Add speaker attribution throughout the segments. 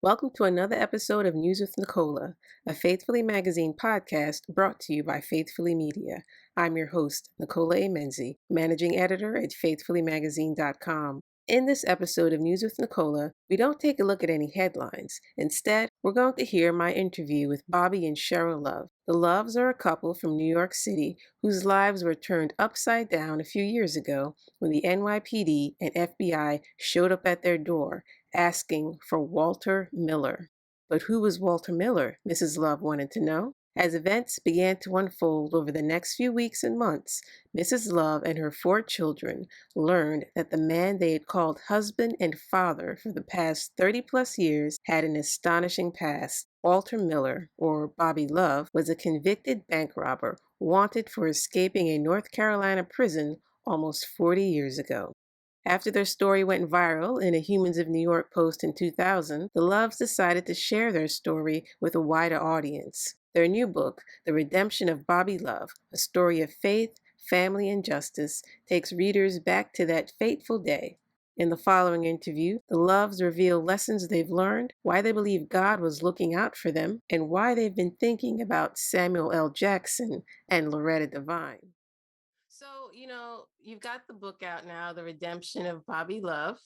Speaker 1: Welcome to another episode of News with Nicola, a Faithfully Magazine podcast brought to you by Faithfully Media. I'm your host, Nicola A. Menzi, managing editor at faithfullymagazine.com. In this episode of News with Nicola, we don't take a look at any headlines. Instead, we're going to hear my interview with Bobby and Cheryl Love. The Loves are a couple from New York City whose lives were turned upside down a few years ago when the NYPD and FBI showed up at their door asking for Walter Miller. But who was Walter Miller? Mrs. Love wanted to know. As events began to unfold over the next few weeks and months, Mrs. Love and her 4 children learned that the man they had called husband and father for the past 30-plus years had an astonishing past. Walter Miller, or Bobby Love, was a convicted bank robber wanted for escaping a North Carolina prison almost 40 years ago. After their story went viral in a Humans of New York post in 2000, the Loves decided to share their story with a wider audience. Their new book, The Redemption of Bobby Love, a story of faith, family, and justice, takes readers back to that fateful day. In the following interview, the Loves reveal lessons they've learned, why they believe God was looking out for them, and why they've been thinking about Samuel L. Jackson and Loretta Devine. So, you've got the book out now, The Redemption of Bobby Love,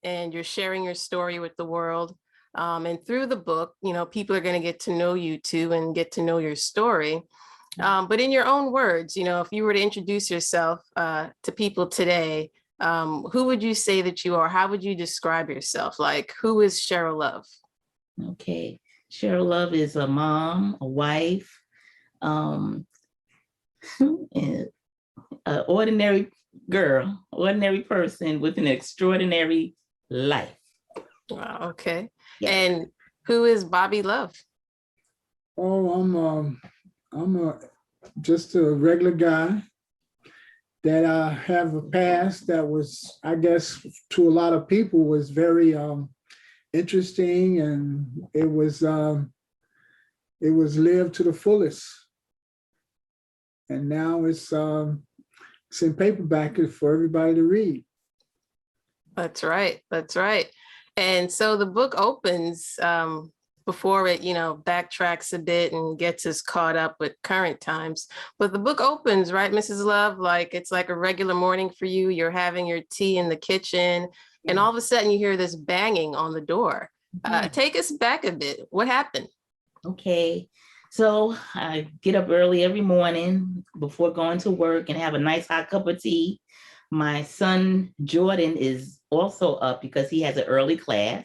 Speaker 1: and you're sharing your story with the world. And through the book, people are going to get to know you too and get to know your story. But in your own words, if you were to introduce yourself to people today, who would you say that you are? How would you describe yourself? Like, who is Cheryl Love?
Speaker 2: Okay. Cheryl Love is a mom, a wife, and an ordinary girl, ordinary person with an extraordinary life.
Speaker 1: Wow, okay.
Speaker 2: Yeah.
Speaker 1: And who is Bobby Love?
Speaker 3: Oh, I'm just a regular guy that have a past that was, I guess, to a lot of people was very interesting, and it was lived to the fullest. And now it's in paperback for everybody to read.
Speaker 1: That's right. That's right. And so the book opens before it, backtracks a bit and gets us caught up with current times. But the book opens, right, Mrs. Love, like it's like a regular morning for you. You're having your tea in the kitchen, and all of a sudden you hear this banging on the door. Take us back a bit. What happened?
Speaker 2: Okay. So I get up early every morning before going to work and have a nice hot cup of tea. My son, Jordan, is also up because he has an early class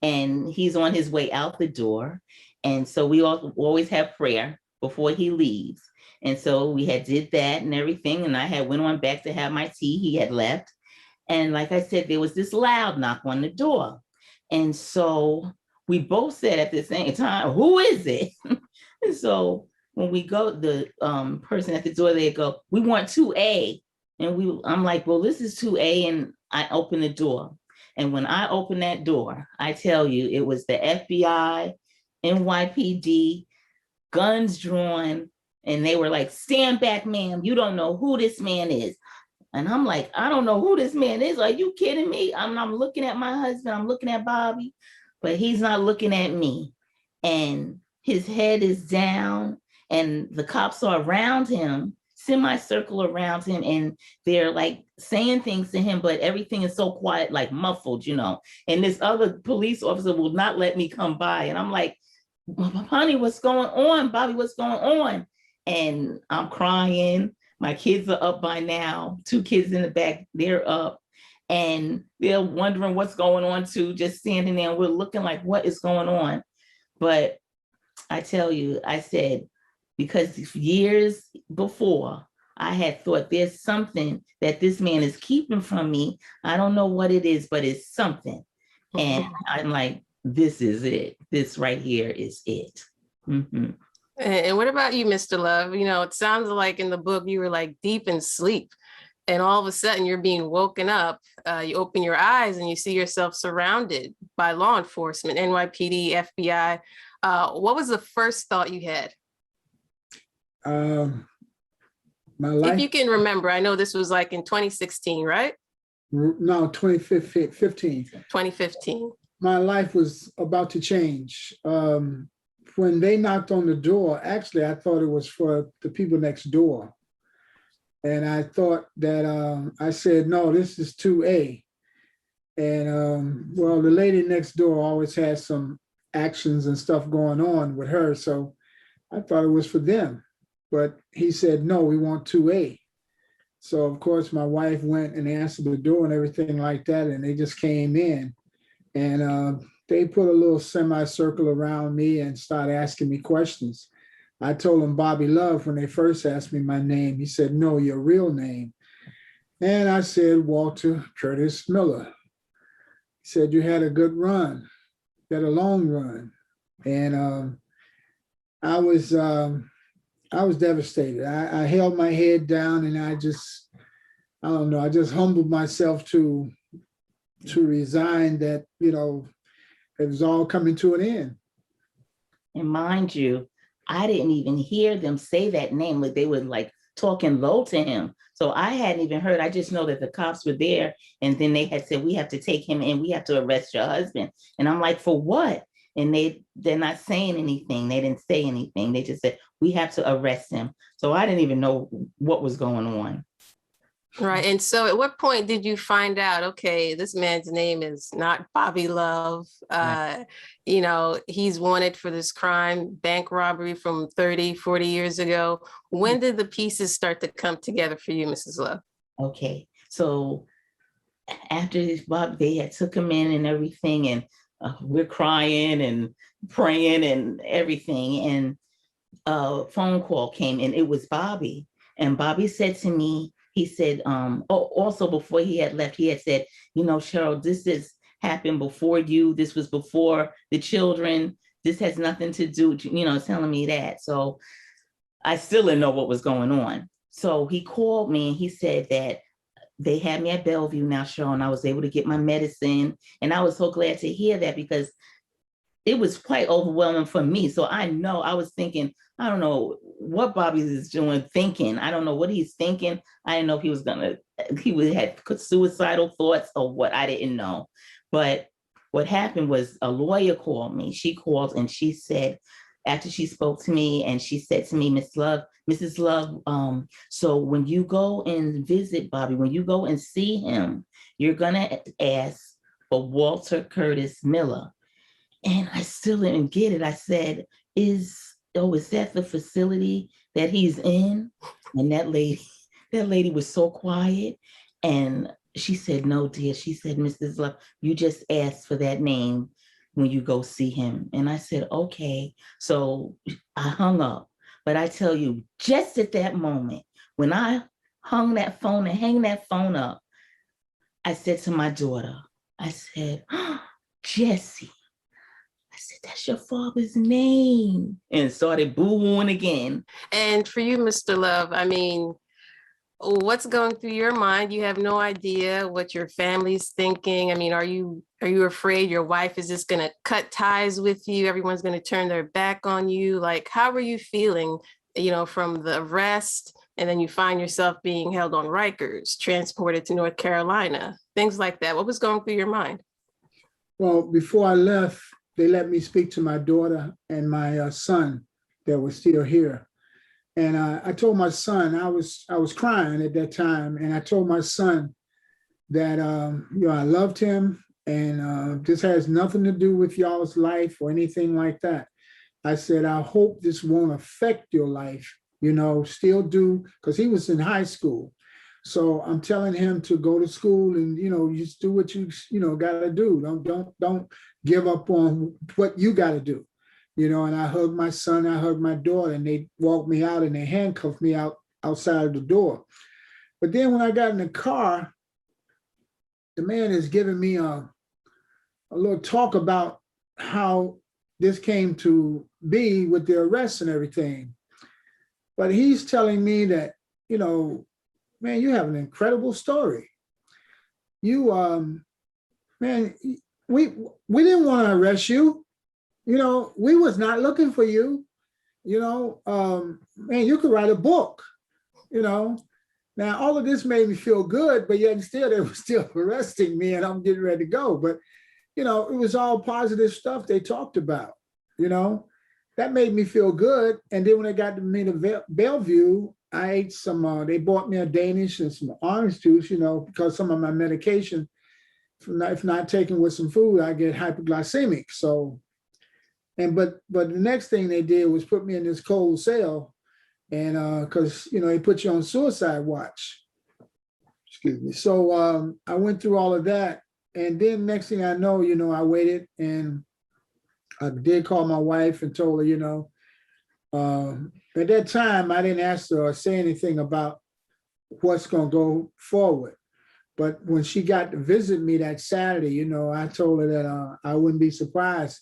Speaker 2: and he's on his way out the door. And so we always have prayer before he leaves. And so we had did that and everything. And I had went on back to have my tea. He had left. And like I said, there was this loud knock on the door. And so we both said at the same time, who is it? And so when we go, the person at the door, they go, we want 2A. And I'm like, well, this is 2A. And I open the door. And when I opened that door, I tell you, it was the FBI, NYPD, guns drawn. And they were like, stand back, ma'am. You don't know who this man is. And I'm like, I don't know who this man is. Are you kidding me? I'm looking at my husband. I'm looking at Bobby, but he's not looking at me. And his head is down and the cops are around him, semicircle around him. And they're like saying things to him, but everything is so quiet, like muffled, and this other police officer will not let me come by. And I'm like, honey, what's going on? Bobby, what's going on? And I'm crying. My kids are up by now, 2 kids in the back, they're up. And they're wondering what's going on too, just standing there. And we're looking like, what is going on? But I tell you, I said, because years before, I had thought there's something that this man is keeping from me. I don't know what it is, but it's something. And I'm like, this is it. This right here is it. Mm-hmm.
Speaker 1: And what about you, Mr. Love? It sounds like in the book you were like deep in sleep, and all of a sudden you're being woken up. You open your eyes and you see yourself surrounded by law enforcement, NYPD, FBI. What was the first thought you had?
Speaker 3: My life.
Speaker 1: If you can remember, I know this was like in 2016, right?
Speaker 3: No, 2015.
Speaker 1: 2015.
Speaker 3: my life was about to change. When they knocked on the door, actually, I thought it was for the people next door. And I thought that, I said, no, this is 2A. And well, the lady next door always has some actions and stuff going on with her. So I thought it was for them. But he said, no, we want 2A. So of course, my wife went and answered the door and everything like that. And they just came in. And they put a little semicircle around me and started asking me questions. I told them Bobby Love when they first asked me my name. He said, no, your real name. And I said, Walter Curtis Miller. He said, you had a good run, you had a long run. And I was devastated. I held my head down and I don't know, I just humbled myself to resign that, it was all coming to an end.
Speaker 2: And mind you, I didn't even hear them say that name. Like they were like talking low to him. So I hadn't even heard. I just know that the cops were there. And then they had said, we have to take him in. We have to arrest your husband. And I'm like, for what? And they're not saying anything. They didn't say anything. They just said, we have to arrest him. So I didn't even know what was going on.
Speaker 1: Right. And so at what point did you find out, okay, this man's name is not Bobby Love.
Speaker 2: Right.
Speaker 1: He's wanted for this crime, bank robbery from 30, 40 years ago. When did the pieces start to come together for you, Mrs. Love?
Speaker 2: Okay. So after this, Bob, they had took him in and everything, and we're crying and praying and everything. And a phone call came and it was Bobby. And Bobby said to me, he said, also before he had left, he had said, Cheryl, this has happened before you. This was before the children. This has nothing to do, telling me that. So I still didn't know what was going on. So he called me and he said that they had me at Bellevue now, Cheryl, and I was able to get my medicine. And I was so glad to hear that because it was quite overwhelming for me. So I was thinking, I don't know what Bobby is doing, thinking. I don't know what he's thinking. I didn't know if he had suicidal thoughts or what. I didn't know. But what happened was a lawyer called me. She called and she said, after she spoke to me, and she said to me, Mrs. Love, so when you go and visit Bobby, when you go and see him, you're gonna ask for Walter Curtis Miller. And I still didn't get it. I said, is that the facility that he's in? And that lady was so quiet. And she said, no, dear. She said, Mrs. Love, you just asked for that name when you go see him. And I said, okay. So I hung up. But I tell you, just at that moment, when I hung that phone and hang that phone up, I said to my daughter, I said, Jessie, I said, that's your father's name. And started boo-hooing again.
Speaker 1: And for you, Mr. Love, I mean, what's going through your mind? You have no idea what your family's thinking. I mean, are you afraid your wife is just going to cut ties with you? Everyone's going to turn their back on you. Like, how are you feeling, from the arrest, and then you find yourself being held on Rikers, transported to North Carolina, things like that? What was going through your mind?
Speaker 3: Well, before I left, they let me speak to my daughter and my son that was still here. And I told my son, I was crying at that time. And I told my son that, I loved him, and this has nothing to do with y'all's life or anything like that. I said, I hope this won't affect your life, still do, because he was in high school. So I'm telling him to go to school and, just do what you got to do. Don't give up on what you got to do. And I hugged my son, I hugged my daughter, and they walked me out and they handcuffed me outside of the door. But then when I got in the car, the man is giving me a little talk about how this came to be with the arrest and everything. But he's telling me that, man, you have an incredible story. You, man, we didn't want to arrest you. We was not looking for you. Man, you could write a book. Now all of this made me feel good, but yet still they were still arresting me, and I'm getting ready to go. But it was all positive stuff they talked about, you know. That made me feel good. And then when I got to me to Bellevue, I ate some, they bought me a Danish and some orange juice, because some of my medication, if not taken with some food, I get hypoglycemic. So, but the next thing they did was put me in this cold cell. And because, they put you on suicide watch. Excuse me. So I went through all of that. And then next thing I know, I waited, and I did call my wife and told her, at that time, I didn't ask her or say anything about what's going to go forward. But when she got to visit me that Saturday, I told her that I wouldn't be surprised,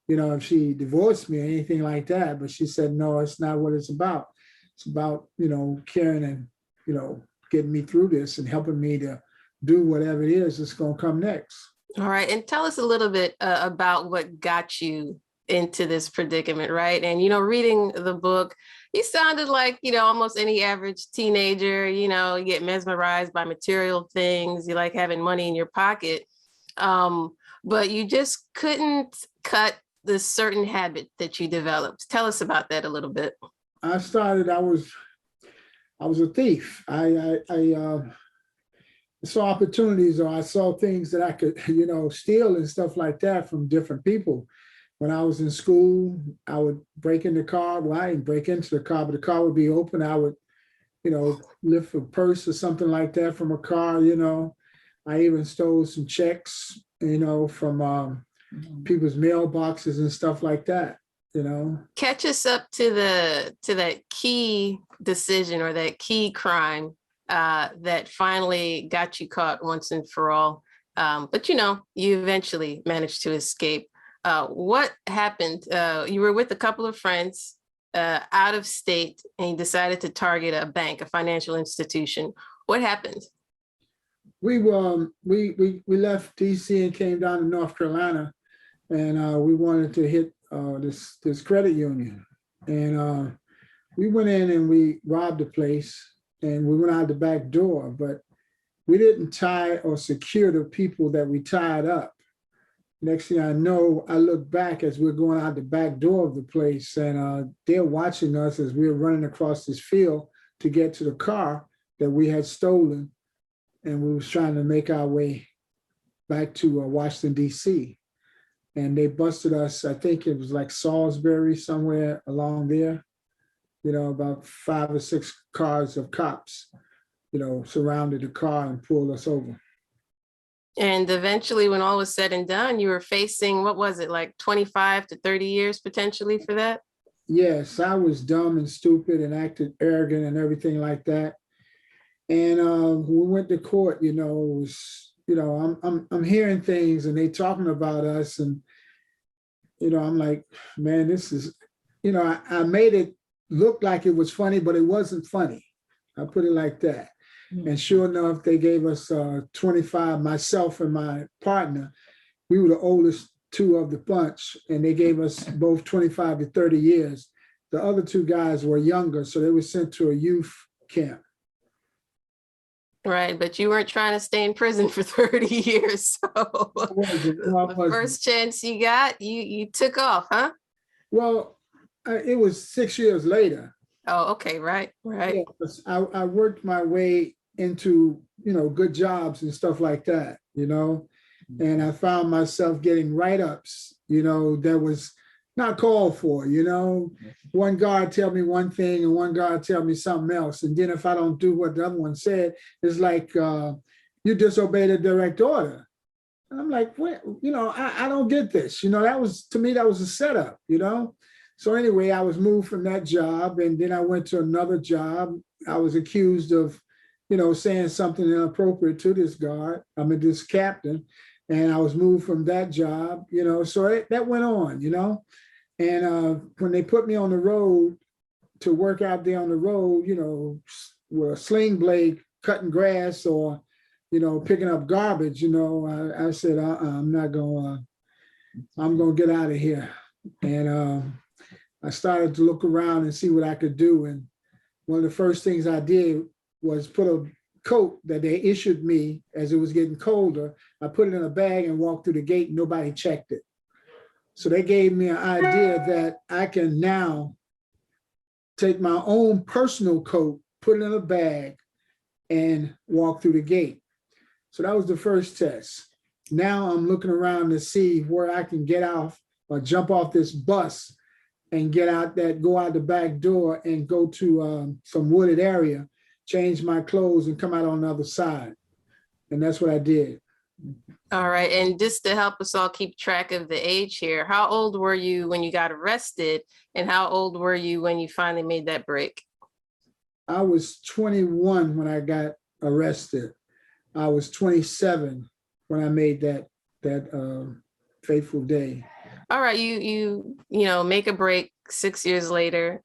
Speaker 3: if she divorced me or anything like that. But she said, no, it's not what it's about. It's about, caring and, getting me through this and helping me to do whatever it is that's going to come next.
Speaker 1: All right. And tell us a little bit about what got you into this predicament, right? And, reading the book, you sounded like, almost any average teenager, you get mesmerized by material things. You like having money in your pocket. But you just couldn't cut this certain habit that you developed. Tell us about that a little bit.
Speaker 3: I was a thief. I saw opportunities, or I saw things that I could, steal and stuff like that from different people. When I was in school, I would break in the car. Well, I didn't break into the car, but the car would be open. I would, lift a purse or something like that from a car. I even stole some checks, from people's mailboxes and stuff like that.
Speaker 1: Catch us up to that key decision or that key crime that finally got you caught once and for all. But you eventually managed to escape. What happened? You were with a couple of friends out of state, and you decided to target a bank, a financial institution. What happened?
Speaker 3: We left DC and came down to North Carolina, and we wanted to hit this credit union. And we went in and we robbed the place, and we went out the back door, but we didn't tie or secure the people that we tied up. Next thing I know, I look back as we're going out the back door of the place, and they're watching us as we're running across this field to get to the car that we had stolen, and we was trying to make our way back to Washington, D.C. And they busted us, I think it was like Salisbury, somewhere along there, about 5 or 6 cars of cops, surrounded the car and pulled us over.
Speaker 1: And eventually, when all was said and done, you were facing, what was it, like 25 to 30 years potentially for that?
Speaker 3: Yes, I was dumb and stupid and acted arrogant and everything like that. And we went to court, it was, I'm hearing things and they talking about us, and, I'm like, man, this is, I made it look like it was funny, but it wasn't funny. I put it like that. And sure enough, they gave us 25, myself and my partner. We were the oldest 2 of the bunch, and they gave us both 25 to 30 years. The other 2 guys were younger, so they were sent to a youth camp.
Speaker 1: Right, but you weren't trying to stay in prison for 30 years. So the first chance you got, you took off, huh?
Speaker 3: Well, it was 6 years later.
Speaker 1: Oh, okay, right.
Speaker 3: Yeah, I worked my way into, good jobs and stuff like that, and I found myself getting write-ups, that was not called for, one guard tell me one thing and one guard tell me something else. And then if I don't do what the other one said, it's like, you disobeyed a direct order. And I'm like, what? I don't get this. That was, to me, that was a setup, So anyway, I was moved from that job, and then I went to another job. I was accused of, saying something inappropriate to this guard, this captain, and I was moved from that job, so that went on, And when they put me on the road to work out there on the road, with a sling blade cutting grass or, picking up garbage, I said, I'm not going, I'm going to get out of here. And I started to look around and see what I could do. And one of the first things I did was put a coat that they issued me as it was getting colder. I put it in a bag and walked through the gate, and nobody checked it. So they gave me an idea that I can now take my own personal coat, put it in a bag, and walk through the gate. So that was the first test. Now I'm looking around to see where I can get off or jump off this bus and go out the back door and go to some wooded area, change my clothes and come out on the other side. And that's what I did.
Speaker 1: All right. And just to help us all keep track of the age here, how old were you when you got arrested? And how old were you when you finally made that break?
Speaker 3: I was 21 when I got arrested. I was 27 when I made that fateful day.
Speaker 1: All right, you make a break 6 years later.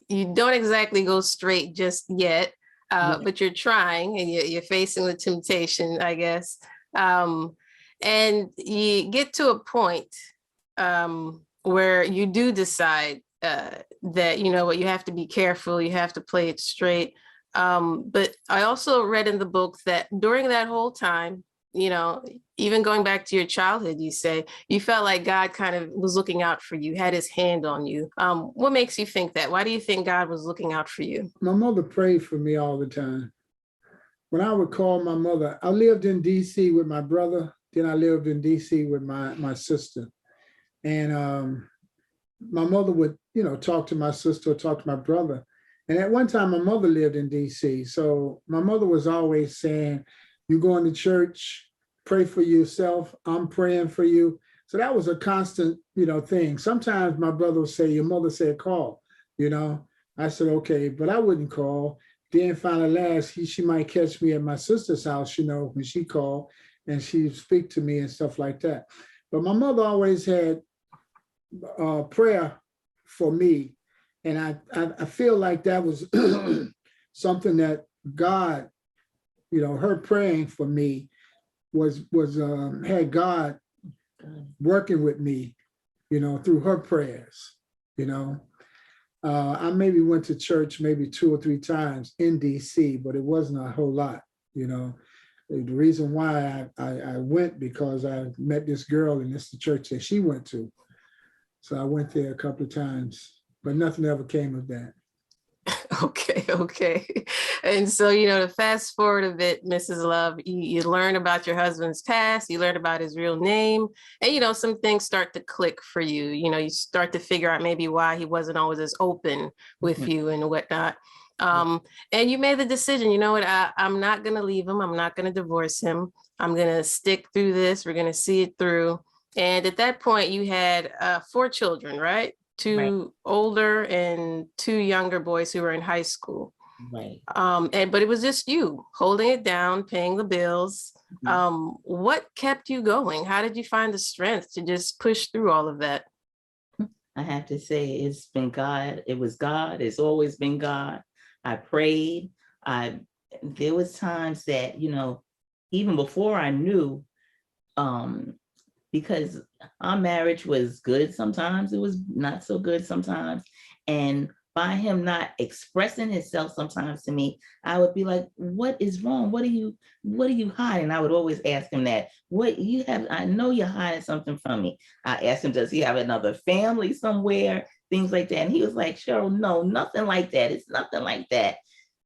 Speaker 1: You don't exactly go straight just yet, but you're trying, and you're facing the temptation, I guess. And you get to a point where you do decide that, you know what, you have to be careful, you have to play it straight. But I also read in the book that during that whole time, you know, even going back to your childhood, you say you felt like God kind of was looking out for you, had his hand on you. What makes you think that? Why do you think God was looking out for you?
Speaker 3: My mother prayed for me all the time. When I would call my mother, I lived in DC with my brother, then I lived in DC with my sister. And my mother would, talk to my sister or talk to my brother. And at one time, my mother lived in DC. So my mother was always saying, you going to church, pray for yourself, I'm praying for you. So that was a constant, thing. Sometimes my brother would say, your mother said call, I said, okay, but I wouldn't call. Then finally last, she might catch me at my sister's house, when she called, and she'd speak to me and stuff like that. But my mother always had prayer for me. And I feel like that was something that God, her praying for me was had God working with me, through her prayers, I maybe went to church maybe 2 or 3 times in DC, but it wasn't a whole lot, The reason why I went because I met this girl and it's the church that she went to. So I went there a couple of times, but nothing ever came of that.
Speaker 1: Okay. And so, to fast forward a bit, Mrs. Love, you learn about your husband's past, you learn about his real name, and, some things start to click for you. You start to figure out maybe why he wasn't always as open with you and whatnot. And you made the decision, you know what, I'm not going to leave him. I'm not going to divorce him. I'm going to stick through this. We're going to see it through. And at that point, you had 4 children, right? 2 older and 2 younger boys who were in high school.
Speaker 2: Right.
Speaker 1: But it was just you holding it down, paying the bills. What kept you going? How did you find the strength to just push through all of that?
Speaker 2: I have to say it's been God. It was God. It's always been God. I prayed. There was times that, even before I knew, because our marriage was good sometimes, it was not so good sometimes. And by him not expressing himself sometimes to me, I would be like, what is wrong? What are you hiding? I would always ask him that. What you have, I know you're hiding something from me. I asked him, does he have another family somewhere? Things like that. And he was like, Cheryl, no, nothing like that. It's nothing like that.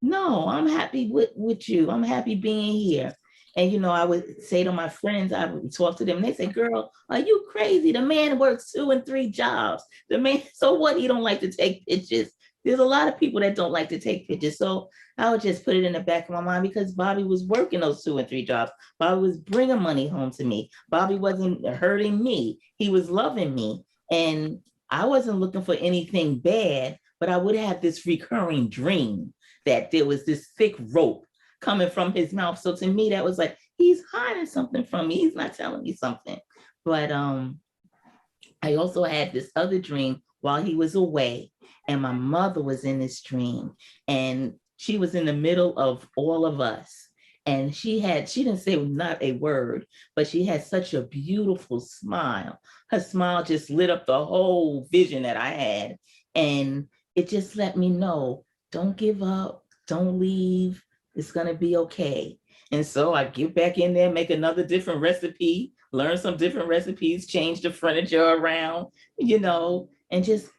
Speaker 2: No, I'm happy with you. I'm happy being here. And, I would say to my friends, I would talk to them and they say, girl, are you crazy? The man works 2 and 3 jobs. The man, so what? He don't like to take pictures. There's a lot of people that don't like to take pictures. So I would just put it in the back of my mind because Bobby was working those 2 and 3 jobs. Bobby was bringing money home to me. Bobby wasn't hurting me. He was loving me. And I wasn't looking for anything bad, but I would have this recurring dream that there was this thick rope coming from his mouth. So to me, that was like, he's hiding something from me. He's not telling me something. But I also had this other dream while he was away, and my mother was in this dream, and she was in the middle of all of us. And she didn't say not a word, but she had such a beautiful smile. Her smile just lit up the whole vision that I had. And it just let me know, don't give up, don't leave, It's going to be okay. And so I get back in there, make another different recipe, learn some different recipes, change the furniture around, and just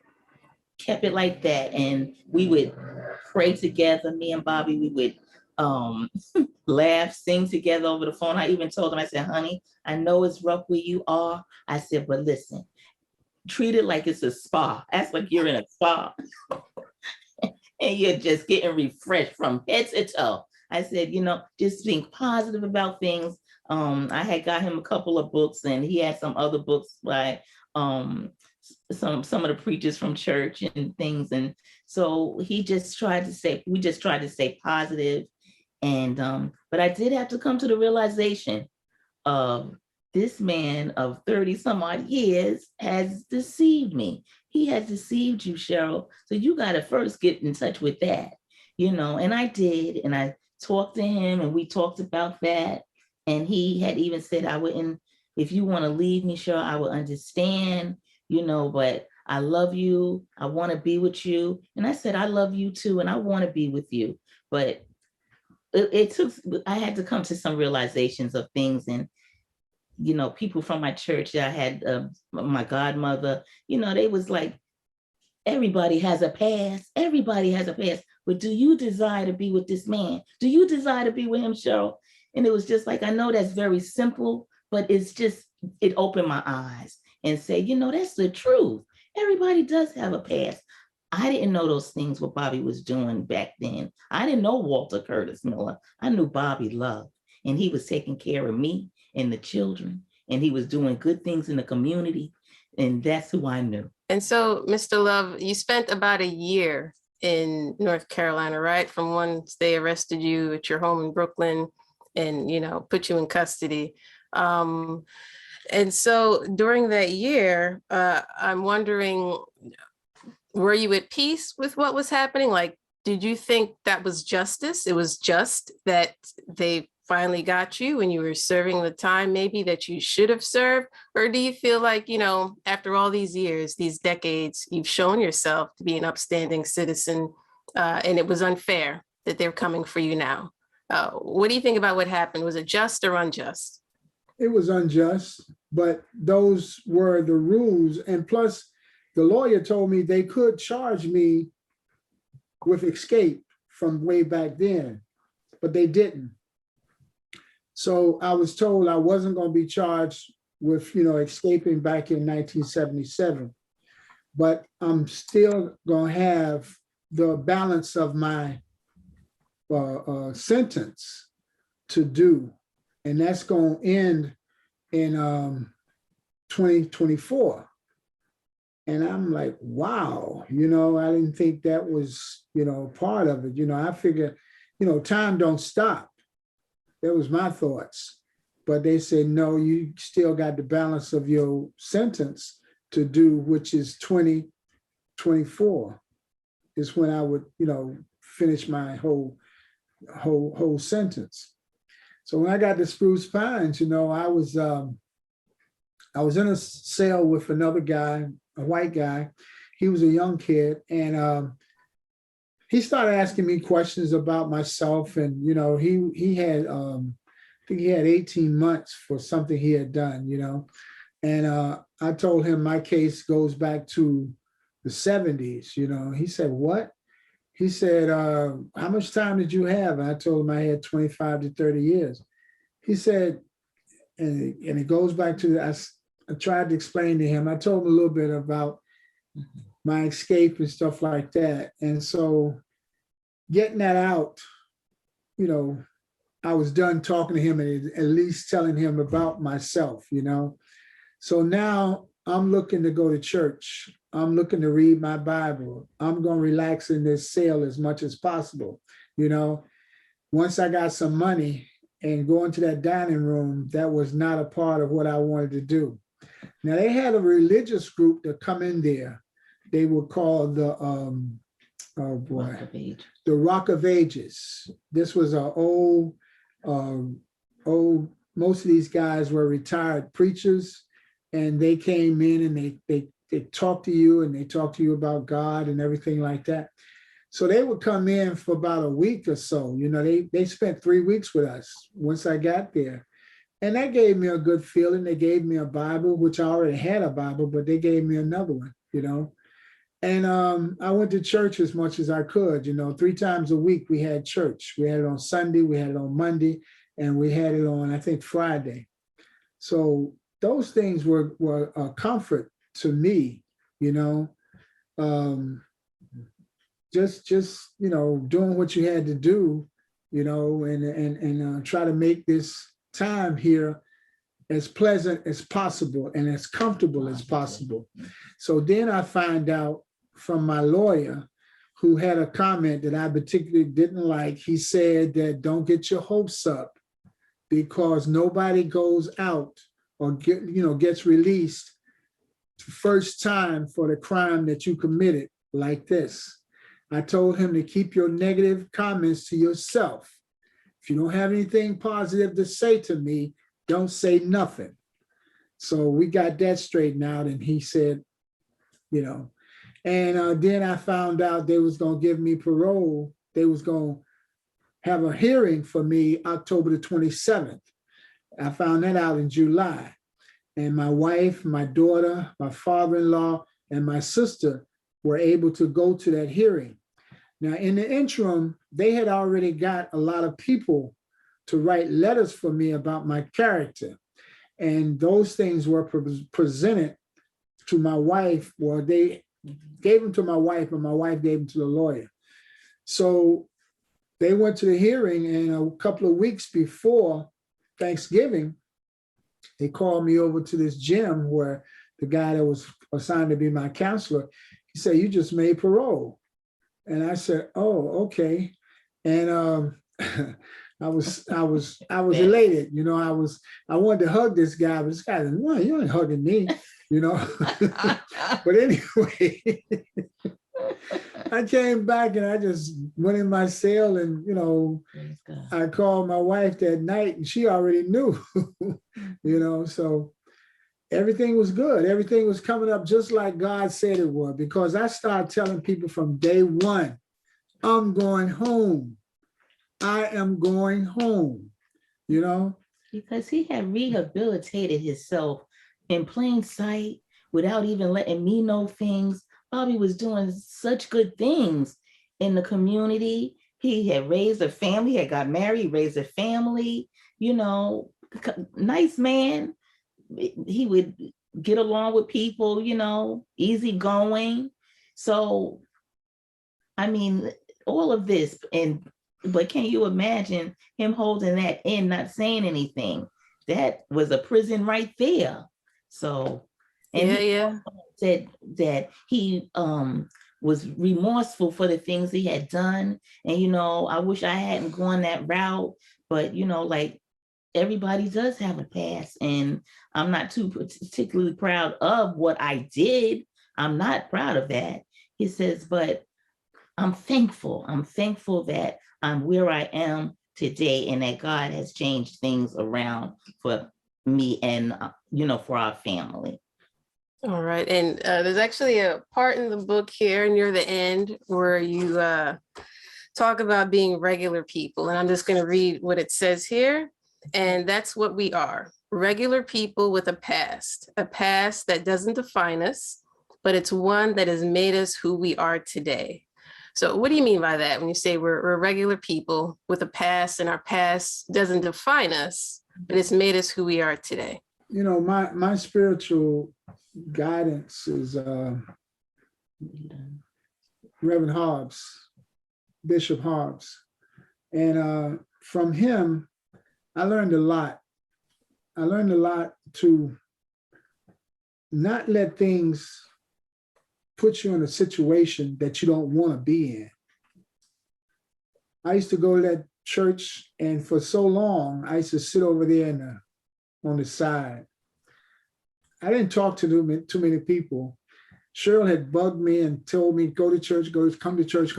Speaker 2: kept it like that. And we would pray together, me and Bobby, we would um, laugh, sing together over the phone. I even told him, I said, honey, I know it's rough where you are. I said, but listen, treat it like it's a spa. That's like you're in a spa and you're just getting refreshed from head to toe. I said, just think positive about things. I had got him a couple of books, and he had some other books by some of the preachers from church and things. And so we just tried to stay positive. And but I did have to come to the realization of this man of 30 some odd years has deceived me. He has deceived you, Cheryl. So you got to first get in touch with that, and I did. And I talked to him, and we talked about that. And he had even said, I wouldn't, if you want to leave me, Cheryl, I will understand, but I love you. I want to be with you. And I said, I love you too. And I want to be with you. But I had to come to some realizations of things. And people from my church, I had my godmother, they was like, everybody has a past. Everybody has a past. But do you desire to be with this man? Do you desire to be with him, Cheryl? And it was just like, I know that's very simple, but it opened my eyes and say, that's the truth. Everybody does have a past. I didn't know those things what Bobby was doing back then. I didn't know Walter Curtis Miller. I knew Bobby Love, and he was taking care of me and the children, and he was doing good things in the community, and that's who I knew.
Speaker 1: And so, Mr. Love, you spent about a year in North Carolina, right? From once they arrested you at your home in Brooklyn and, put you in custody. And so during that year, I'm wondering, were you at peace with what was happening? Like, did you think that was justice? It was just that they finally got you when you were serving the time maybe that you should have served? Or do you feel like, after all these years, these decades, you've shown yourself to be an upstanding citizen, and it was unfair that they're coming for you now? What do you think about what happened? Was it just or unjust?
Speaker 3: It was unjust, but those were the rules. And plus, the lawyer told me they could charge me with escape from way back then, but they didn't. So I was told I wasn't going to be charged with, escaping back in 1977, but I'm still going to have the balance of my sentence to do. And that's going to end in 2024. And I'm like, wow, I didn't think that was, part of it. I figured, time don't stop. That was my thoughts. But they said, no, you still got the balance of your sentence to do, which is 2024 is when I would, finish my whole sentence. So when I got to Spruce Pines, I was in a cell with another guy, a white guy. He was a young kid, and he started asking me questions about myself. And he had, I think he had 18 months for something he had done. And I told him my case goes back to the 70s. He said, "What?" He said, "How much time did you have?" And I told him I had 25 to 30 years. He said, and it goes back to, I tried to explain to him, I told him a little bit about my escape and stuff like that. And so getting that out, I was done talking to him and at least telling him about myself, So now I'm looking to go to church. I'm looking to read my Bible. I'm going to relax in this cell as much as possible. Once I got some money and go into that dining room, that was not a part of what I wanted to do. Now they had a religious group that come in there. They were called the, the Rock of Ages. This was an old, most of these guys were retired preachers, and they came in and they talked to you, and they talked to you about God and everything like that. So they would come in for about a week or so. They spent 3 weeks with us once I got there. And that gave me a good feeling. They gave me a Bible, which I already had a Bible, but they gave me another one. And I went to church as much as I could. 3 times a week we had church. We had it on Sunday, we had it on Monday, and we had it on, I think, Friday. So those things were a comfort to me, just doing what you had to do, and try to make this time here as pleasant as possible and as comfortable as possible. So then I find out from my lawyer, who had a comment that I particularly didn't like. He said that don't get your hopes up, because nobody goes out or gets released first time for the crime that you committed like this. I told him to keep your negative comments to yourself. If you don't have anything positive to say to me, don't say nothing. So we got that straightened out, and he said, and then I found out they was going to give me parole. They was going to have a hearing for me October the 27th. I found that out in July. And my wife, my daughter, my father-in-law, and my sister were able to go to that hearing. Now, in the interim, they had already got a lot of people to write letters for me about my character. And those things were presented to my wife. Well, they gave them to my wife, and my wife gave them to the lawyer. So they went to the hearing, and a couple of weeks before Thanksgiving, they called me over to this gym where the guy that was assigned to be my counselor, he said, "You just made parole." And I said, "Oh, okay." And I was elated. I wanted to hug this guy, but this guy said, "No, you ain't hugging me," But anyway, I came back and I just went in my cell, and I called my wife that night, and she already knew, so everything was good. Everything was coming up just like God said it would, because I started telling people from day one, I'm going home. I am going home,
Speaker 2: Because he had rehabilitated himself in plain sight without even letting me know things. Bobby was doing such good things in the community. He had raised a family, had got married, raised a family, nice man. He would get along with people, easygoing. So, I mean, all of this, but can you imagine him holding that in, not saying anything? That was a prison right there. So, and he said that he was remorseful for the things he had done. And, I wish I hadn't gone that route, but, like everybody does have a past, and I'm not too particularly proud of what I did. I'm not proud of that. He says, but I'm thankful. I'm thankful that I'm where I am today, and that God has changed things around for me and, for our family.
Speaker 1: All right. And there's actually a part in the book here near the end where you talk about being regular people. And I'm just going to read what it says here. And that's what we are: regular people with a past that doesn't define us, but it's one that has made us who we are today. So what do you mean by that when you say we're regular people with a past, and our past doesn't define us, but it's made us who we are today?
Speaker 3: My spiritual guidance is Reverend Hobbs, Bishop Hobbs. And from him, I learned a lot. I learned a lot to not let things put you in a situation that you don't want to be in. I used to go to that church, and for so long, I used to sit over there on the side. I didn't talk to too many people. Cheryl had bugged me and told me, go to church, come to church.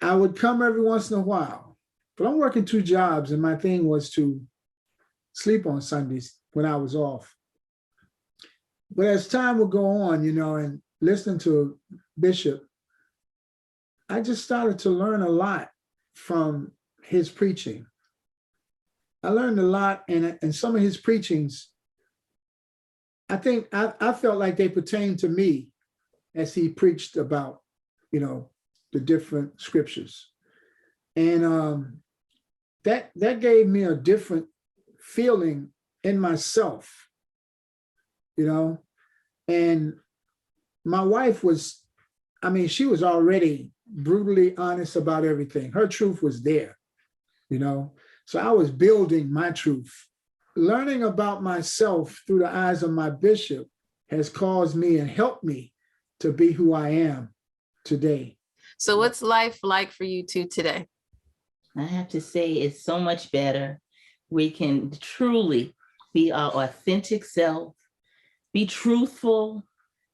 Speaker 3: I would come every once in a while, but I'm working 2 jobs, and my thing was to sleep on Sundays when I was off. But as time would go on, and listening to Bishop, I just started to learn a lot from his preaching. I learned a lot, and some of his preachings, I think I felt like they pertained to me as he preached about, the different scriptures. And that gave me a different feeling in myself, and my wife was, she was already brutally honest about everything. Her truth was there, so I was building my truth. Learning about myself through the eyes of my bishop has caused me and helped me to be who I am today.
Speaker 1: So what's life like for you two today?
Speaker 2: I have to say it's so much better. We can truly be our authentic self, be truthful.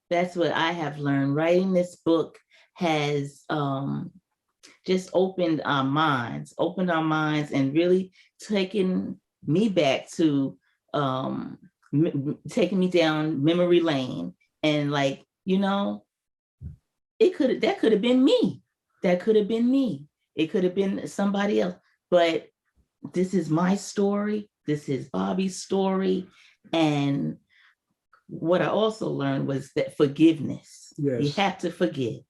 Speaker 2: That's what I have learned. Writing this book has just opened our minds and really taken me back to taking me down memory lane. And that could have been me. That could have been me. It could have been somebody else. But this is my story. This is Bobby's story. And what I also learned was that forgiveness.
Speaker 3: Yes.
Speaker 2: You have to forgive.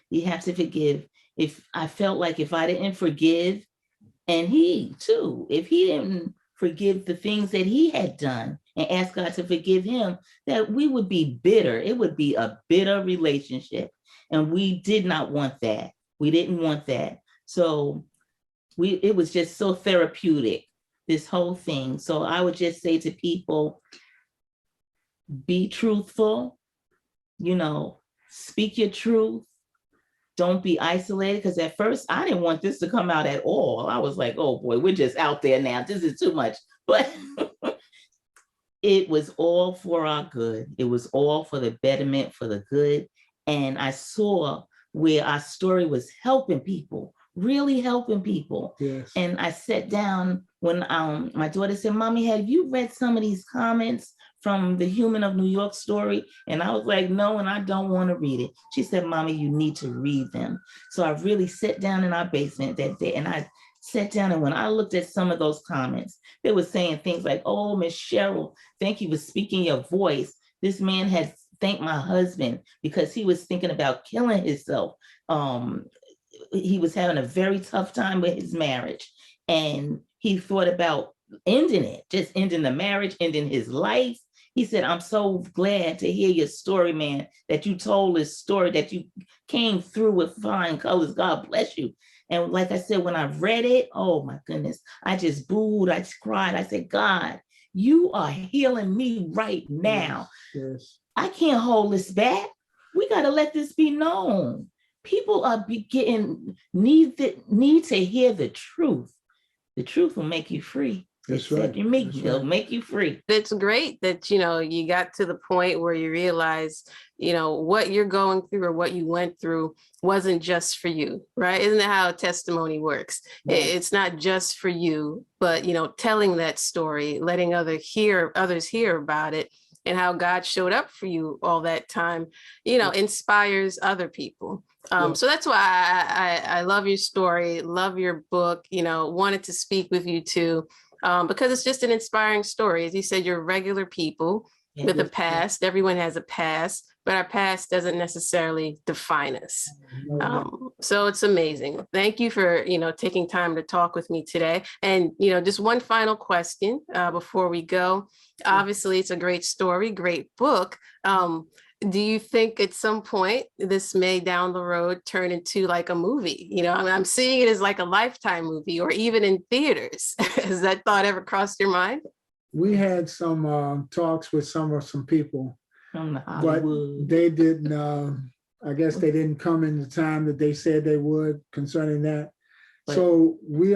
Speaker 2: You have to forgive. If I felt like if I didn't forgive, and he too, if he didn't forgive the things that he had done and ask God to forgive him, that we would be bitter. It would be a bitter relationship. And we did not want that. We didn't want that. So it was just so therapeutic, this whole thing. So I would just say to people, be truthful, speak your truth. Don't be isolated, because at first I didn't want this to come out at all. I was like, oh boy, we're just out there now. This is too much. But it was all for our good. It was all for the betterment, for the good. And I saw where our story was helping people, really helping people.
Speaker 3: Yes.
Speaker 2: And I sat down when my daughter said, Mommy, have you read some of these comments from the Human of New York story? And I was like, no, and I don't want to read it. She said, Mommy, you need to read them. So I really sat down in our basement that day, and I sat down, and when I looked at some of those comments, they were saying things like, oh, Miss Cheryl, thank you for speaking your voice. This man had thanked my husband because he was thinking about killing himself. He was having a very tough time with his marriage, and he thought about ending it, just ending the marriage, ending his life. He said, I'm so glad to hear your story, man, that you told this story, that you came through with flying colors. God bless you. And like I said, when I read it, oh my goodness, I just booed, I just cried. I said, God, you are healing me right now.
Speaker 3: Yes.
Speaker 2: I can't hold this back. We got to let this be known. People are need to hear the truth. The truth will make you free.
Speaker 3: That's right.
Speaker 2: It'll make you free.
Speaker 1: It's great that, you got to the point where you realize, what you're going through or what you went through wasn't just for you, right? Isn't that how a testimony works? Right. It's not just for you, but, telling that story, letting others hear about it, and how God showed up for you all that time, inspires other people. So that's why I love your story, love your book, wanted to speak with you too, because it's just an inspiring story. As you said, you're regular people with a past. Everyone has a past, but our past doesn't necessarily define us. So it's amazing. Thank you for, taking time to talk with me today. And, just one final question before we go. Obviously, it's a great story, great book. Do you think at some point this may down the road turn into like a movie? I'm seeing it as like a Lifetime movie, or even in theaters. Has that thought ever crossed your mind?
Speaker 3: We had some talks with some people, but they didn't. I guess they didn't come in the time that they said they would concerning that. But so we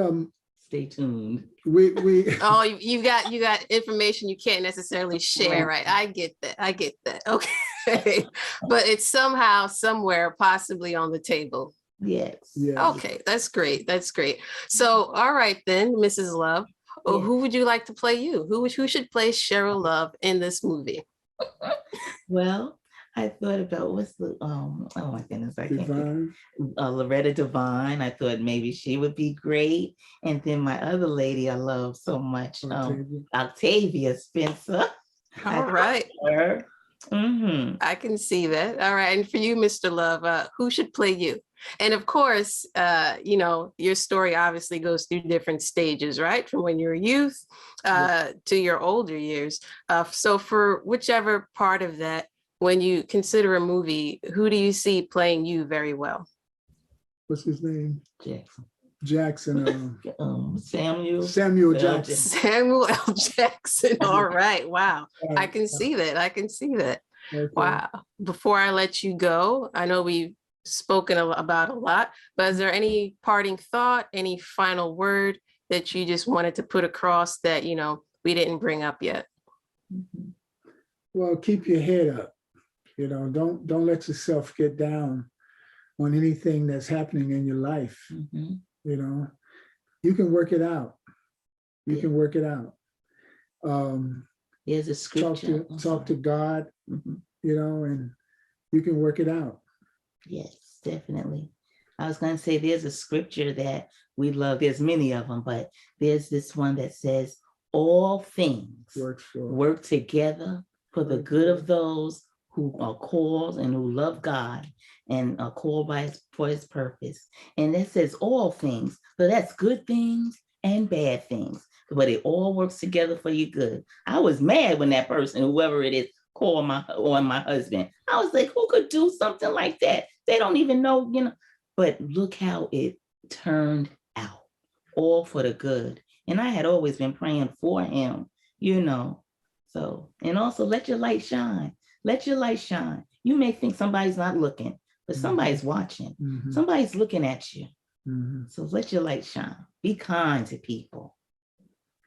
Speaker 2: stay tuned.
Speaker 3: We
Speaker 1: oh, you got information you can't necessarily share, right? I get that. Okay. But it's somehow, somewhere, possibly on the table.
Speaker 2: Yes.
Speaker 1: Okay, that's great. So, all right then, Mrs. Love, who would you like to play you? Who should play Cheryl Love in this movie?
Speaker 2: Well, I thought about what's the oh my goodness, I can't think.
Speaker 3: Divine.
Speaker 2: Loretta Devine. I thought maybe she would be great. And then my other lady I love so much,
Speaker 3: Octavia.
Speaker 2: Octavia Spencer.
Speaker 1: All right.
Speaker 2: Her. Mm-hmm.
Speaker 1: I can see that. All right. And for you, Mr. Love, who should play you? And of course, your story obviously goes through different stages, right? From when you're a youth to your older years. So for whichever part of that, when you consider a movie, who do you see playing you very well?
Speaker 3: What's his name?
Speaker 2: Jackson.
Speaker 3: Jackson.
Speaker 2: Samuel
Speaker 3: Jackson.
Speaker 1: Samuel L. Jackson. All right. Wow. I can see that. I can see that.
Speaker 3: Okay.
Speaker 1: Wow. Before I let you go, I know we've spoken about a lot, but is there any parting thought, any final word that you just wanted to put across that, we didn't bring up yet?
Speaker 2: Mm-hmm.
Speaker 3: Well, keep your head up. Don't let yourself get down on anything that's happening in your life.
Speaker 2: Mm-hmm.
Speaker 3: You can work it out. You can work it out.
Speaker 2: There's a scripture.
Speaker 3: Talk to God,
Speaker 2: mm-hmm.
Speaker 3: And you can work it out.
Speaker 2: Yes, definitely. I was going to say there's a scripture that we love. There's many of them, but there's this one that says, all things work together for the good of those who are called and who love God and are called for his purpose. And that says all things. So that's good things and bad things, but it all works together for your good. I was mad when that person, whoever it is, called my husband. I was like, who could do something like that? They don't even know, but look how it turned out, all for the good. And I had always been praying for him, So, and also let your light shine. Let your light shine. You may think somebody's not looking, but somebody's watching.
Speaker 3: Mm-hmm.
Speaker 2: Somebody's looking at you.
Speaker 3: Mm-hmm.
Speaker 2: So let your light shine. Be kind to people.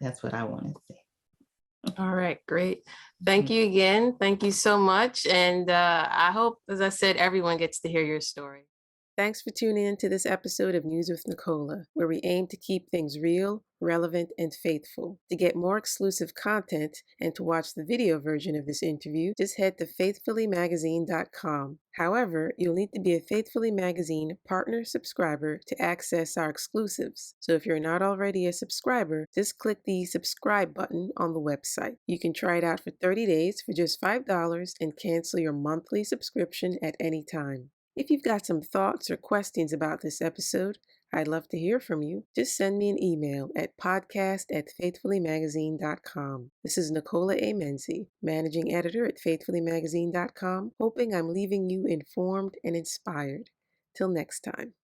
Speaker 2: That's what I want to say.
Speaker 1: All right, great. Thank you again. Thank you so much. And I hope, as I said, everyone gets to hear your story. Thanks for tuning in to this episode of News with Nicola, where we aim to keep things real, relevant, and faithful. To get more exclusive content and to watch the video version of this interview, just head to faithfullymagazine.com. However, you'll need to be a Faithfully Magazine partner subscriber to access our exclusives. So if you're not already a subscriber, just click the subscribe button on the website. You can try it out for 30 days for just $5 and cancel your monthly subscription at any time. If you've got some thoughts or questions about this episode, I'd love to hear from you. Just send me an email at podcast@faithfullymagazine.com. This is Nicola A. Menzie, managing editor at faithfullymagazine.com, hoping I'm leaving you informed and inspired. Till next time.